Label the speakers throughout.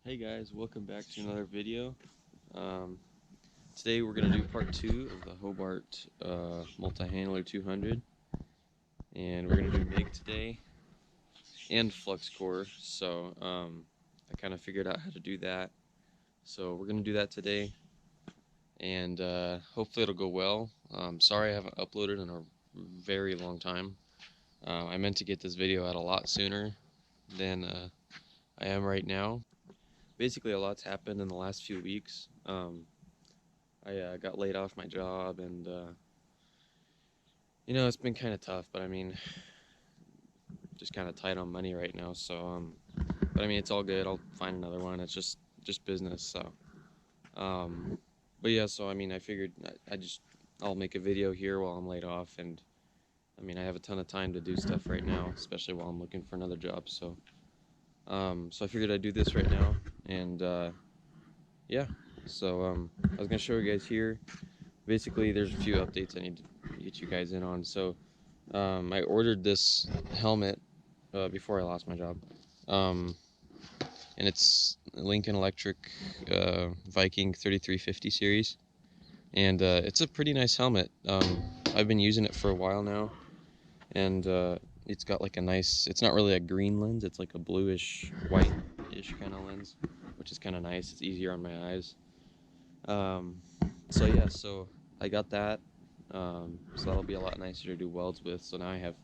Speaker 1: Hey guys, welcome back to another video. Today we're going to do part 2 of the Hobart Multi-Handler 200, and we're going to do MIG today and Flux-Core. So I kind of figured out how to do that, so we're going to do that today, and hopefully it'll go well. Sorry I haven't uploaded in a very long time. I meant to get this video out a lot sooner than I am right now. Basically, a lot's happened in the last few weeks. I got laid off my job, and it's been kind of tough. But I mean, just kind of tight on money right now. So, but I mean, it's all good. I'll find another one. It's just business. So, but yeah. So I mean, I figured I'll make a video here while I'm laid off, and I mean, I have a ton of time to do stuff right now, especially while I'm looking for another job. So. So I figured I'd do this right now, and yeah, so I was going to show you guys here. Basically, there's a few updates I need to get you guys in on. So I ordered this helmet before I lost my job, and it's Lincoln Electric Viking 3350 series, and it's a pretty nice helmet. I've been using it for a while now, and it's got like a nice, it's not really a green lens, it's like a bluish, white-ish kind of lens, which is kind of nice. It's easier on my eyes. So yeah, so I got that, so that'll be a lot nicer to do welds with. So now I have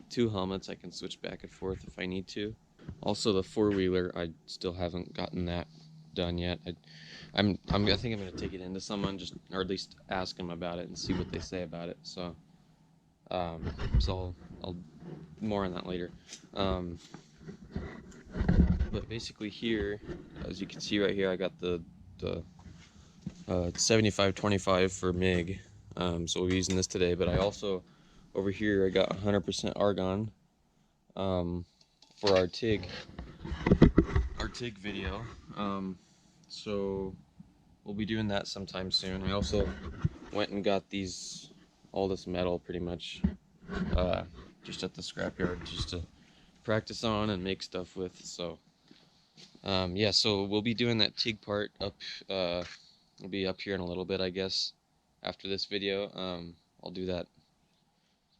Speaker 1: two helmets I can switch back and forth if I need to. Also the four-wheeler, I still haven't gotten that done yet. I think I'm going to take it into someone, or at least ask them about it and see what they say about it. So I'll more on that later. But basically here, as you can see right here, I got the 75-25 for MIG. So we'll be using this today. But I also, over here, I got 100% argon for our TIG video. So we'll be doing that sometime soon. I also went and got all this metal pretty much just at the scrapyard, just to practice on and make stuff with. So yeah, so we'll be doing that TIG part up. It'll be up here in a little bit, I guess, after this video. I'll do that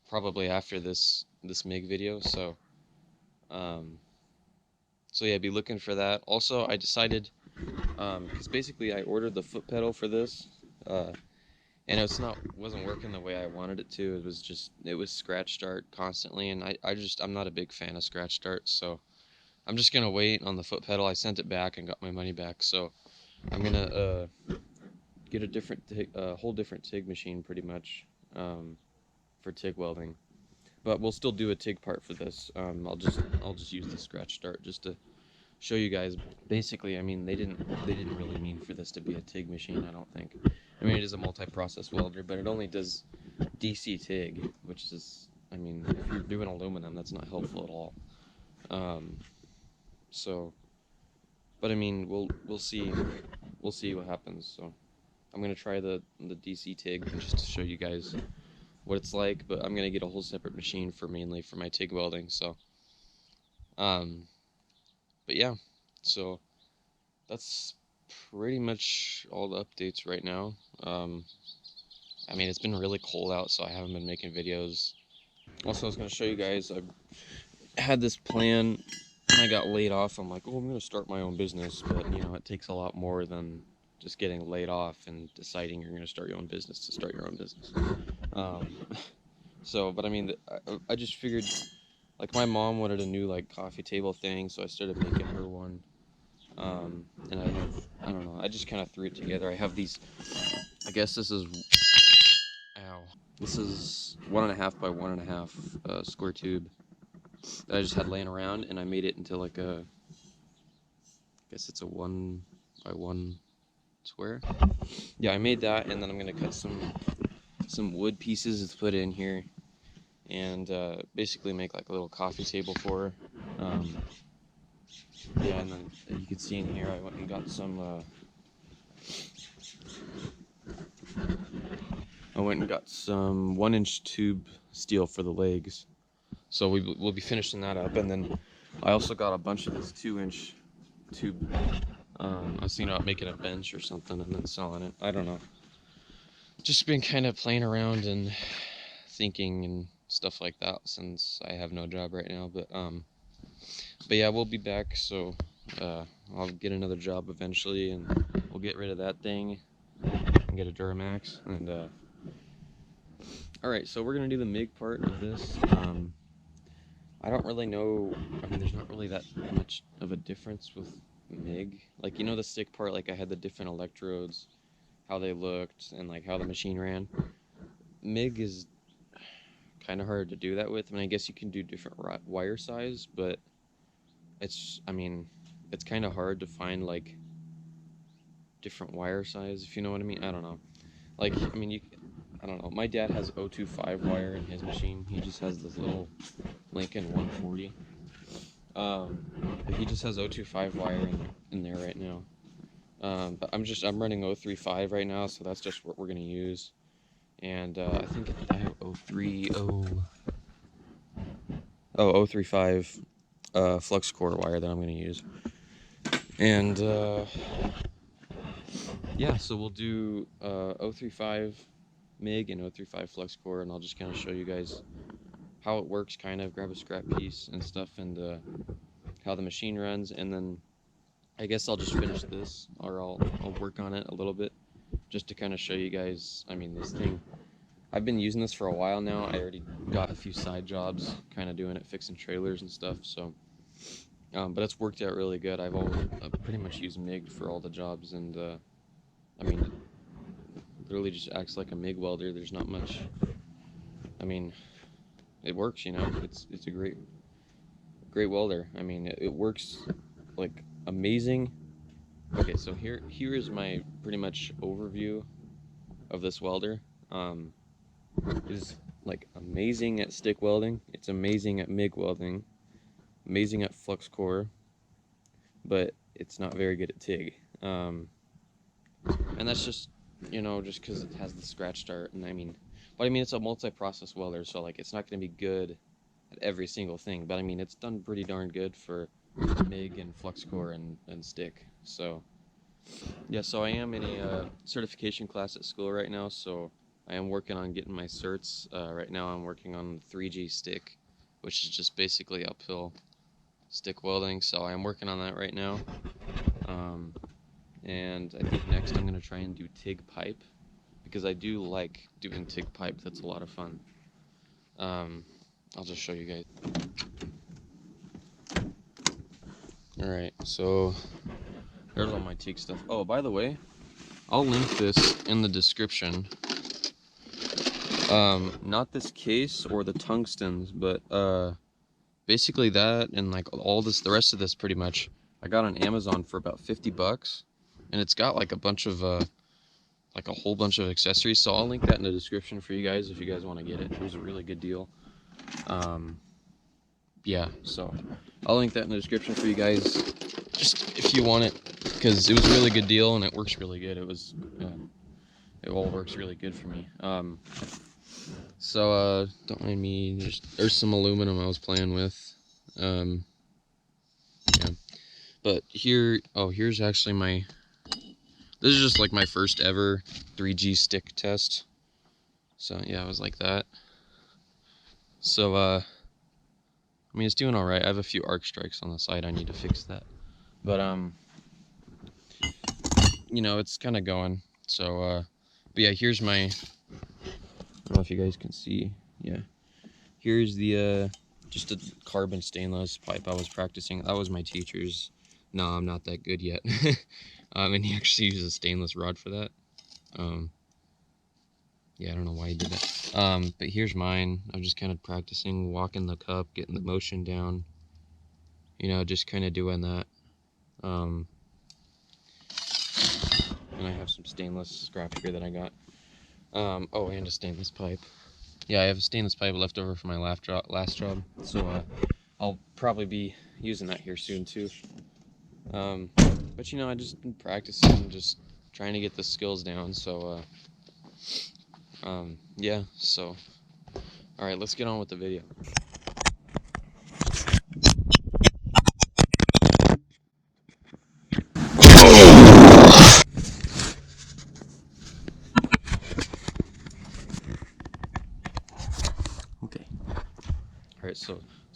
Speaker 1: probably after this MIG video. So so yeah, be looking for that. Also, I decided, because basically I ordered the foot pedal for this, and wasn't working the way I wanted it to. It was scratch start constantly, and I'm not a big fan of scratch start, so I'm just gonna wait on the foot pedal. I sent it back and got my money back, so I'm gonna get a whole different TIG machine pretty much for TIG welding. But we'll still do a TIG part for this. I'll just use the scratch start just to show you guys. Basically, I mean, they didn't really mean for this to be a TIG machine, I don't think. I mean, it is a multi-process welder, but it only does DC TIG, which is, I mean, if you're doing aluminum, that's not helpful at all. So, but I mean, we'll see what happens. So, I'm gonna try the DC TIG just to show you guys what it's like. But I'm gonna get a whole separate machine mainly for my TIG welding. So, but yeah, so that's pretty much all the updates right now. I mean, it's been really cold out, so I haven't been making videos. Also, I was going to show you guys, I had this plan when I got laid off. I'm like, oh, I'm going to start my own business, but it takes a lot more than just getting laid off and deciding you're going to start your own business to start your own business. So, but I mean, I just figured, like, my mom wanted a new, like, coffee table thing, so I started making her one. And I don't know, I just kind of threw it together. I have these, I guess this is 1.5 by 1.5 square tube that I just had laying around, and I made it into like I guess it's a 1 by 1 square. Yeah, I made that, and then I'm gonna cut some wood pieces to put in here, and basically make like a little coffee table for her. Yeah, and then you can see in here I went and got some 1-inch tube steel for the legs. So we'll be finishing that up, and then I also got a bunch of this 2-inch tube I was thinking about making a bench or something and then selling it. I don't know. Just been kind of playing around and thinking and stuff like that since I have no job right now. But yeah, we'll be back. So I'll get another job eventually, and we'll get rid of that thing and get a Duramax. And all right, so we're gonna do the MIG part of this. I don't really know. I mean, there's not really that much of a difference with MIG. Like, you know, the stick part, like I had the different electrodes, how they looked, and like how the machine ran. MIG is kind of hard to do that with. I mean, I guess you can do different wire size, but I mean, it's kind of hard to find like different wire size, if you know what I mean. I don't know. Like, I mean, I don't know. My dad has 025 wire in his machine. He just has this little Lincoln 140. But he just has 025 wire in there right now. But I'm running 035 right now, so that's just what we're gonna use. And I think I have 035 Flux-Core wire that I'm gonna use. And yeah, so we'll do 035 MIG and 035 Flux-Core, and I'll just kind of show you guys how it works, kind of grab a scrap piece and stuff, and how the machine runs. And then I guess I'll just finish this, or I'll work on it a little bit just to kind of show you guys. I mean, this thing, I've been using this for a while now. I already got a few side jobs kind of doing it, fixing trailers and stuff, so but it's worked out really good. I've pretty much used MIG for all the jobs, and I mean, it literally just acts like a MIG welder. There's not much, I mean, it works, you know. It's a great welder. I mean, it works like amazing. Okay, so here is my pretty much overview of this welder. It is like amazing at stick welding. It's amazing at MIG welding. Amazing at Flux-Core, but it's not very good at TIG. And that's just, you know, just because it has the scratch start. And I mean, but I mean, it's a multi-process welder, so like it's not going to be good at every single thing. But I mean, it's done pretty darn good for MIG and Flux-Core and stick. So yeah, so I am in a certification class at school right now, so I am working on getting my certs. Right now I'm working on the 3G stick, which is just basically uphill stick welding, so I'm working on that right now. And I think next I'm going to try and do TIG pipe, because I do like doing TIG pipe. That's a lot of fun. I'll just show you guys. Alright, so there's all my TIG stuff. Oh, by the way, I'll link this in the description. Not this case or the tungstens, but basically that and like all this, the rest of this pretty much, I got on Amazon for about 50 bucks, and it's got like a bunch of like a whole bunch of accessories, so I'll link that in the description for you guys if you guys want to get it. It was a really good deal. Yeah, so I'll link that in the description for you guys, just if you want it, because it was a really good deal and it works really good. It all works really good for me. So don't mind me, there's some aluminum I was playing with. Yeah, but here's actually this is just like my first ever 3G stick test. So yeah, it was like that. So I mean, it's doing all right. I have a few arc strikes on the side. I need to fix that, but you know, it's kind of going. So but yeah, here's my, I don't know if you guys can see. Yeah, here's the just a carbon stainless pipe I was practicing. That was my teacher's. No, I'm not that good yet. And he actually uses a stainless rod for that. Yeah, I don't know why he did that. But here's mine. I'm just kind of practicing walking the cup, getting the motion down. You know, just kind of doing that. And I have some stainless scrap here that I got. Oh, and a stainless pipe. Yeah, I have a stainless pipe left over from my last job. So I'll probably be using that here soon too. But you know, I just been practicing, just trying to get the skills down. So yeah, so alright, let's get on with the video.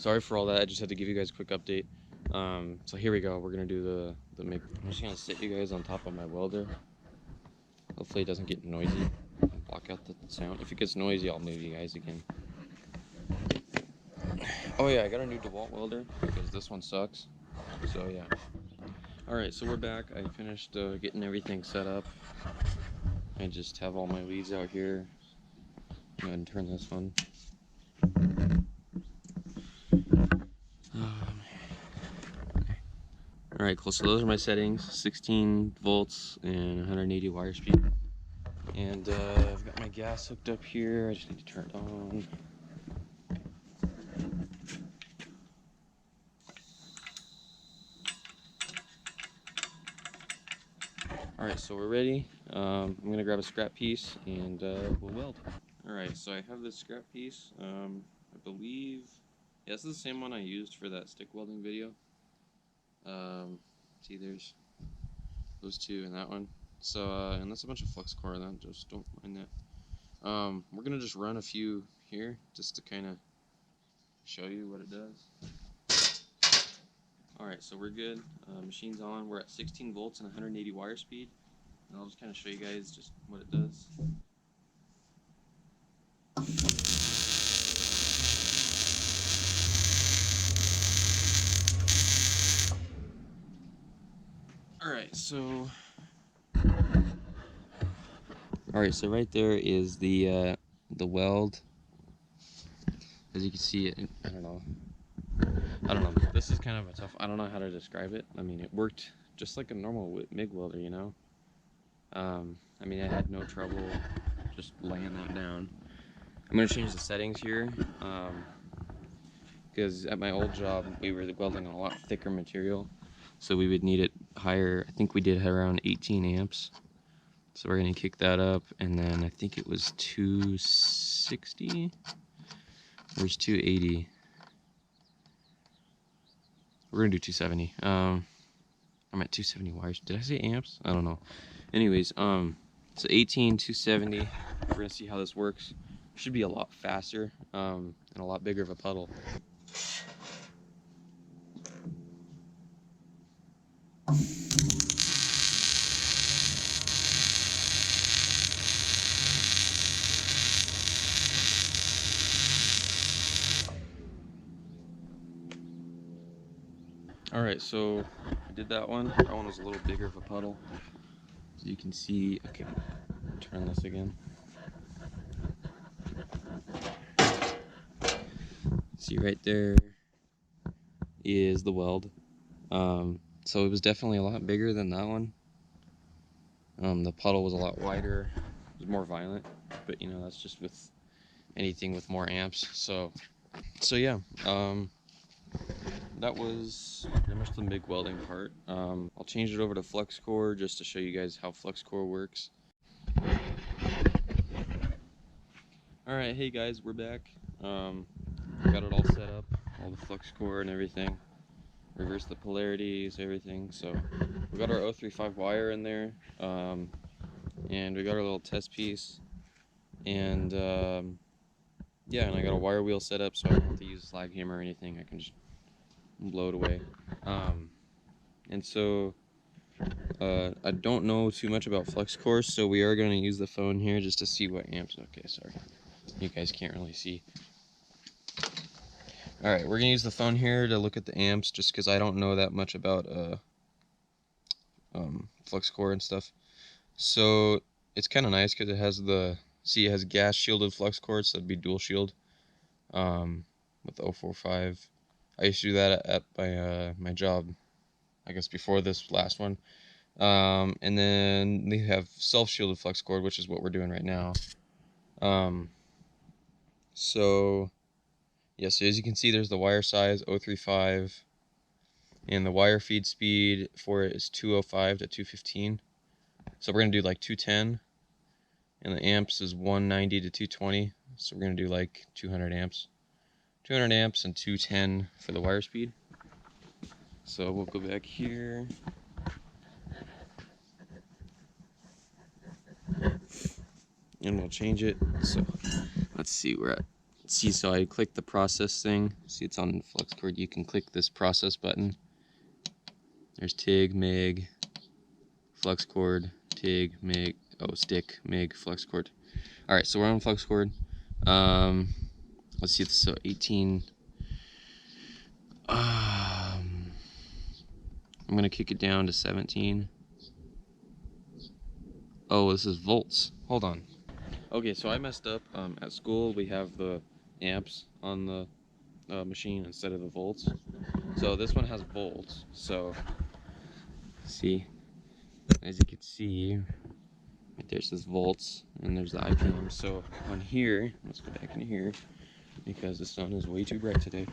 Speaker 1: sorry for all that. I just had to give you guys a quick update. So here we go. We're gonna do the MIG. I'm just gonna sit you guys on top of my welder. Hopefully it doesn't get noisy. Block out the sound. If it gets noisy, I'll move you guys again. Oh yeah, I got a new DeWalt welder because this one sucks. So yeah. Alright, so we're back. I finished getting everything set up. I just have all my leads out here. Go ahead and turn this one. Alright, cool. So those are my settings. 16 volts and 180 wire speed. And I've got my gas hooked up here. I just need to turn it on. Alright, so we're ready. I'm going to grab a scrap piece and we'll weld. Alright, so I have this scrap piece. I believe, yeah, this is the same one I used for that stick welding video. See, there's those two and that one. So, and that's a bunch of Flux-Core, then just don't mind that. We're going to just run a few here just to kind of show you what it does. Alright, so we're good. Machine's on. We're at 16 volts and 180 wire speed. And I'll just kind of show you guys just what it does. Alright, so right there is the weld. As you can see, I don't know. This is kind of a tough. I don't know how to describe it. I mean, it worked just like a normal MIG welder, you know. I mean, I had no trouble just laying that down. I'm gonna change the settings here, because at my old job we were welding a lot thicker material, so we would need it higher. I think we did around 18 amps. So we're gonna kick that up, and then I think it was 260. Where's 280? We're gonna do 270. I'm at 270 wires. Did I say amps? I don't know. Anyways, so 18, 270. We're gonna see how this works. Should be a lot faster, and a lot bigger of a puddle. Alright, so I did that one. That one was a little bigger of a puddle. So you can see, okay, turn this again. See right there is the weld. So it was definitely a lot bigger than that one. The puddle was a lot wider. It was more violent, but you know, that's just with anything with more amps. So yeah, that was pretty much the MIG welding part. I'll change it over to Flux-Core just to show you guys how Flux-Core works. Alright, hey guys, we're back. Got it all set up, all the Flux-Core and everything. Reverse the polarities, everything. So we got our 035 wire in there, and we got our little test piece, and yeah, and I got a wire wheel set up, so I don't have to use a slag hammer or anything. I can just blow it away. And so I don't know too much about Flux-Core, so we are going to use the phone here just to see what amps. Okay, sorry, you guys can't really see. Alright, we're going to use the phone here to look at the amps, just because I don't know that much about Flux-Core and stuff. So it's kind of nice because it has it has gas shielded Flux-Core, so it'd be dual shield with the 045. I used to do that at my job, I guess before this last one. And then they have self-shielded Flux-Core, which is what we're doing right now. So yeah, so as you can see, there's the wire size 035, and the wire feed speed for it is 205 to 215. So we're gonna do like 210, and the amps is 190 to 220. So we're gonna do like 200 amps, 200 amps and 210 for the wire speed. So we'll go back here. And we'll change it. So let's see, we're at See, so I click the process thing. See, it's on the flux cord. You can click this process button. There's TIG, MIG, flux cord, TIG, MIG, oh, stick, MIG, flux cord. All right, so we're on flux cord. Let's see, so 18. I'm gonna kick it down to 17. Oh, this is volts. Hold on. Okay, so I messed up. At school, we have the amps on the machine instead of the volts. So this one has volts. So, see, as you can see, right there's this volts, and there's the IPM. So on here, let's go back in here because the sun is way too bright today.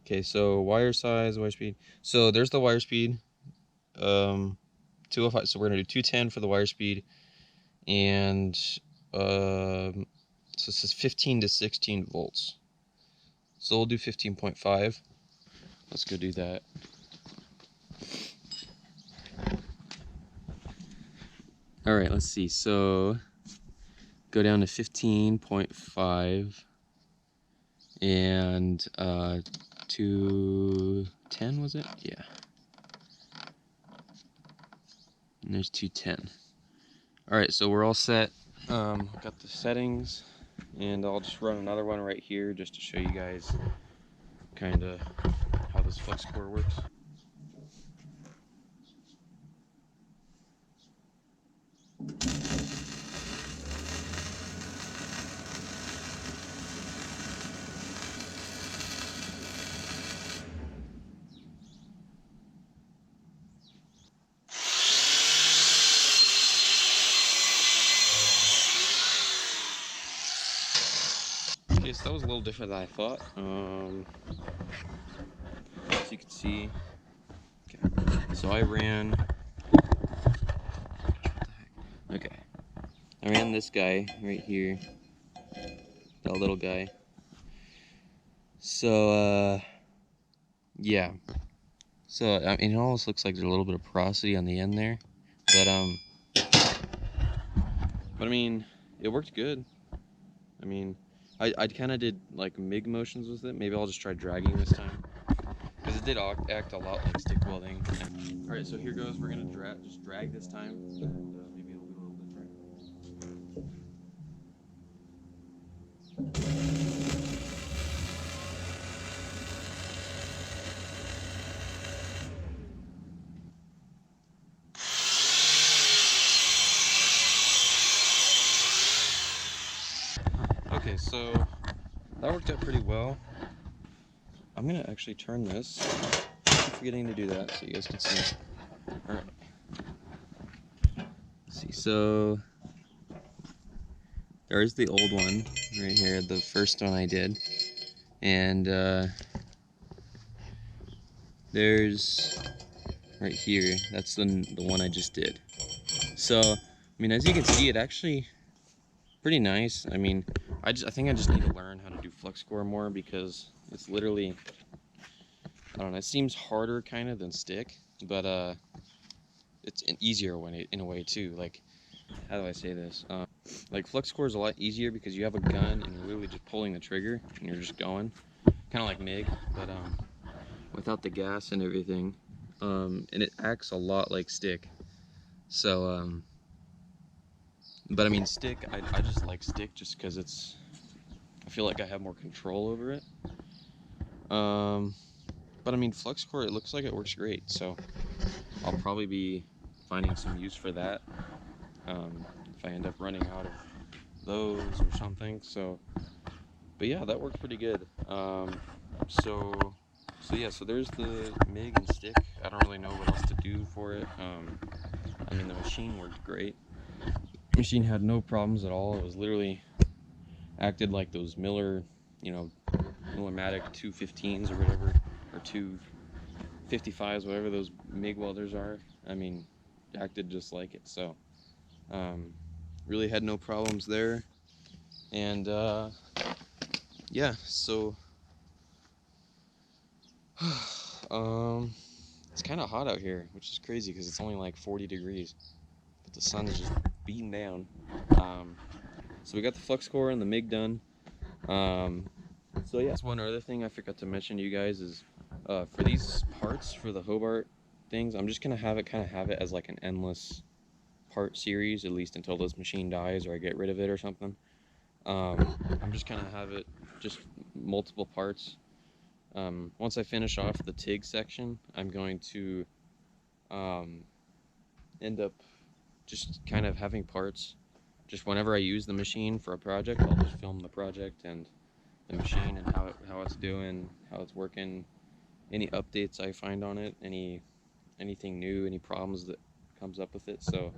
Speaker 1: Okay, so wire size, wire speed. So there's the wire speed. 205. So we're gonna do 210 for the wire speed, and so this is 15 to 16 volts. So we'll do 15.5. Let's go do that. All right, let's see. So go down to 15.5 and 210 was it? Yeah. And there's 210. All right, so we're all set. Got the settings, and I'll just run another one right here just to show you guys kind of how this flux core works. Okay, so that was a little different than I thought. As you can see, okay, so I ran. Okay, I ran this guy right here, that little guy. So, yeah. So, I mean, it almost looks like there's a little bit of porosity on the end there, but I mean, it worked good. I mean, I kind of did like MIG motions with it. Maybe I'll just try dragging this time, because it did act a lot like stick welding. All right, so here goes. We're gonna just drag this time, and maybe it'll be a little different. Okay, so that worked out pretty well. I'm gonna actually turn this. I keep forgetting to do that so you guys can see. All right. See, so there's the old one right here, the first one I did, and there's right here. That's the one I just did. So, I mean, as you can see, it actually pretty nice. I mean, I think I just need to learn how to do flux core more, because it's literally, I don't know, it seems harder kind of than stick, but it's an easier one in a way too. Like, how do I say this? Like, flux core is a lot easier because you have a gun and you're literally just pulling the trigger and you're just going, kind of like MIG, but without the gas and everything, and it acts a lot like stick. So but I mean, stick, I just like stick just because I feel like I have more control over it. But I mean, flux core, it looks like it works great, so I'll probably be finding some use for that if I end up running out of those or something. So, but yeah, that worked pretty good. So yeah, so there's the MIG and stick. I don't really know what else to do for it. I mean, the machine worked great. The machine had no problems at all. It was literally acted like those Miller, Millermatic 215s or whatever, or 255s, whatever those MIG welders are. I mean, acted just like it. So, really had no problems there. And yeah, so it's kind of hot out here, which is crazy because it's only like 40 degrees, but the sun is just beating down. So we got the Flux-Core and the MIG done. So yeah, that's one other thing I forgot to mention to you guys is for these parts for the Hobart things, I'm just gonna have it as like an endless part series, at least until this machine dies or I get rid of it or something. I'm just gonna have it just multiple parts. Once I finish off the TIG section, I'm going to end up just kind of having parts. Just whenever I use the machine for a project, I'll just film the project and the machine and how it's doing, how it's working, any updates I find on it, anything new, any problems that comes up with it. So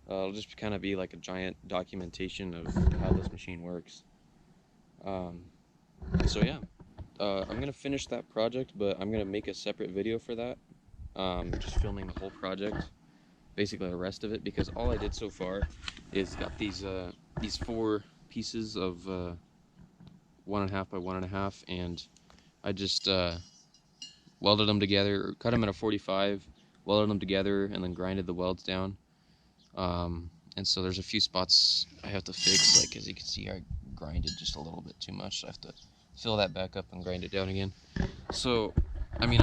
Speaker 1: it'll just kind of be like a giant documentation of how this machine works. So yeah, I'm gonna finish that project, but I'm gonna make a separate video for that. Just filming the whole project, basically the rest of it, because all I did so far is got these 4 pieces of 1.5 by 1.5, and I just welded them together, cut them in a 45, welded them together, and then grinded the welds down. And so there's a few spots I have to fix, like as you can see I grinded just a little bit too much, so I have to fill that back up and grind it down again. So I mean,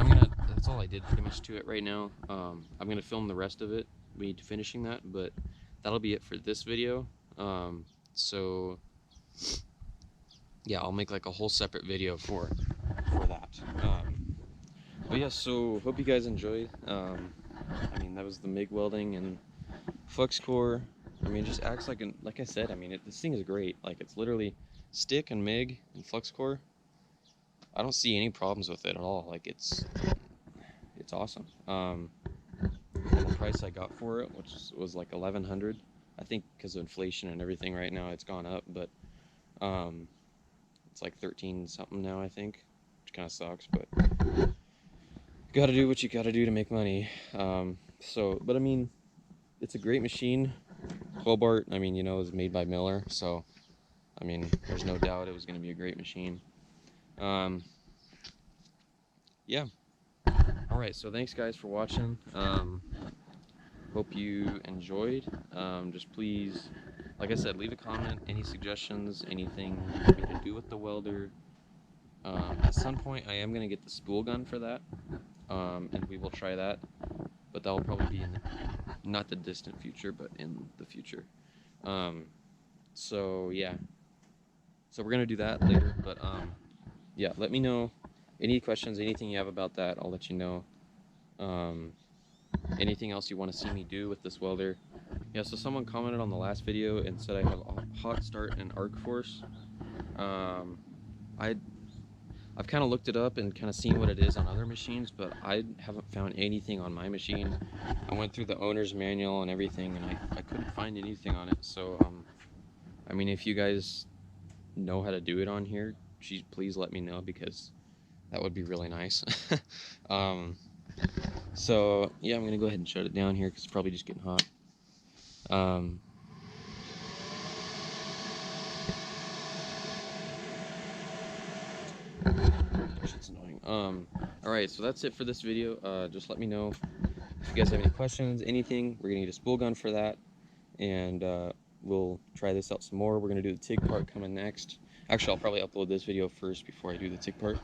Speaker 1: that's all I did pretty much to it right now. I'm gonna film the rest of it, me finishing that, but that'll be it for this video. So yeah, I'll make like a whole separate video for that. But yeah, so hope you guys enjoyed. I mean, that was the MIG welding and Flux-Core. I mean, it just acts like I said, I mean, this thing is great. Like, it's literally stick and MIG and Flux-Core. I don't see any problems with it at all. Like, it's awesome. And the price I got for it, which was like $1,100, I think because of inflation and everything right now, it's gone up, but it's like 13 something now, I think, which kind of sucks, but gotta do what you gotta do to make money. But I mean, it's a great machine. Hobart, I mean, you know, is made by Miller, so I mean, there's no doubt it was going to be a great machine. Yeah. Alright, so thanks guys for watching. Hope you enjoyed. Just please, like I said, leave a comment, any suggestions, anything you want me to do with the welder. At some point I am going to get the spool gun for that, and we will try that, but that will probably be in not the distant future, but in the future. So yeah, so we're gonna do that later, but yeah, let me know any questions, anything you have about that, I'll let you know. Anything else you want to see me do with this welder. Yeah, so someone commented on the last video and said I have a hot start and arc force. I've kind of looked it up and kind of seen what it is on other machines, but I haven't found anything on my machine. I went through the owner's manual and everything, and I couldn't find anything on it. So, I mean, if you guys know how to do it on here, please let me know, because that would be really nice. So, yeah, I'm going to go ahead and shut it down here because it's probably just getting hot. It's annoying. Alright, so that's it for this video. Just let me know if you guys have any questions, anything. We're gonna get a spool gun for that, and we'll try this out some more. We're gonna do the TIG part coming next. Actually, I'll probably upload this video first before I do the TIG part.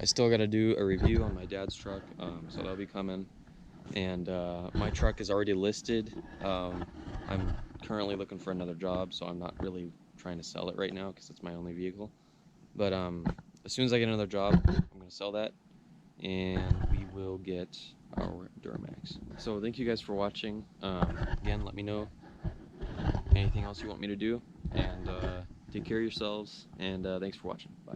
Speaker 1: I still gotta do a review on my dad's truck, so that'll be coming. And my truck is already listed. I'm currently looking for another job, so I'm not really trying to sell it right now because it's my only vehicle. But as soon as I get another job, I'm going to sell that, and we will get our Duramax. So thank you guys for watching. Again, let me know anything else you want me to do, and take care of yourselves, and thanks for watching. Bye.